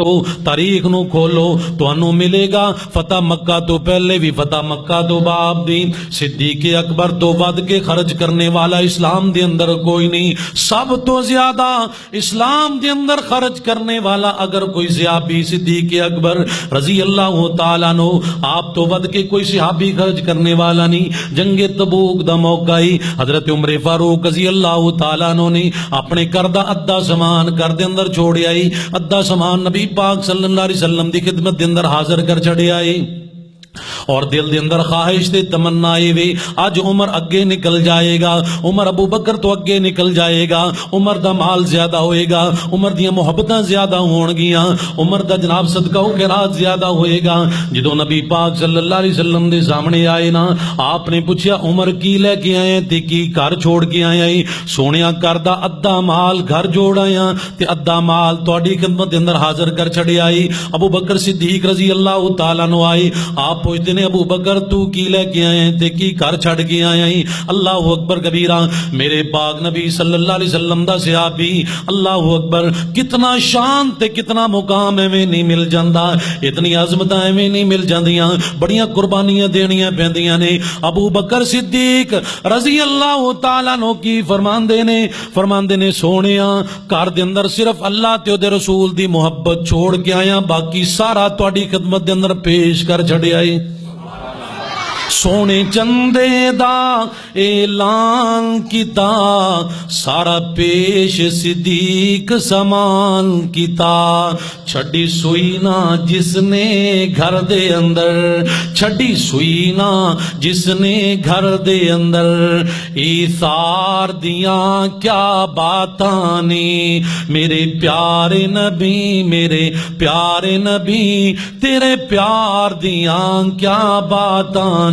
پلٹو تاریخ نو کھولو تانوں ملے گا فتح مکہ تو پہلے بھی فتح مکہ تو بعد بھی صدیق اکبر تو ود کے خرچ کرنے والا اسلام دے اندر کوئی نہیں. سب تو زیادہ اسلام دے اندر خرچ کرنے والا اگر کوئی صحابی صدیق اکبر رضی اللہ تعالیٰ عنہ. آپ تو ود کے کوئی صحابی خرچ کرنے والا نہیں. جنگ تبوک دا موقع ہی حضرت عمر فاروق رضی اللہ تعالیٰ عنہ نے اپنے کردہ ادھا سامان گھر دے اندر چھوڑے آئی, ادھا سامان نبی پاک صلی اللہ علیہ وسلم دی خدمت دے اندر حاضر کر چھڑے آئی. اور دل دے اندر خواہش تے تمنا آئی وی آج عمر اگے نکل جائے گا, عمر ابو بکر تو اگے نکل جائے گا, عمر دا مال زیادہ ہوئے گا, عمر دیاں محبتاں زیادہ ہون گیاں, عمر دا جناب صدقہ و خیرات زیادہ ہوئے گا. جدو نبی پاک صلی اللہ علیہ وسلم دے سامنے آئے نا, آپ نے پوچھا عمر کی لے کے آئے تے کی گھر چھوڑ کے آئے؟ سونیا کر دا ادھا مال گھر جوڑ آیا تے ادھا مال تواڈی خدمت دے اندر حاضر کر چھڑے آئی. ابو بکر صدیق رضی اللہ تعالیٰ عنہ آئے, آپ پوچھتے نے ابو بکر تو کی لے کے آئے تے کی گھر چھڑ کے آئے ہیں؟ اللہ اکبر کبیرہ, میرے پاک نبی صلی اللہ علیہ وسلم دا صحابی, اللہ اکبر, کتنا شان تے کتنا مقام ایویں نہیں مل جاندا, اتنی عظمت ایویں نہیں مل جاندیاں, بڑیاں قربانیاں دینیاں پیندیاں نے. ابو بکر صدیق رضی اللہ تعالیٰ عنہ کی فرماندے نے سونیا گھر دے اندر صرف اللہ تے دے رسول دی محبت چھوڑ کے آیا, باقی سارا تواڈی خدمت دے اندر پیش کر چھڑے آئی. سونے چندے دا اعلان کیتا, سارا پیش صدیق سامان کیتا. چھڈی سوئی نا جس نے گھر دے اندر, چھڈی سوئی نا جس نے گھر دے اندر, ایثار دیاں کیا باتاں نے میرے پیارے نبی, میرے پیارے نبی, تیرے پیار دیاں کیا باتاں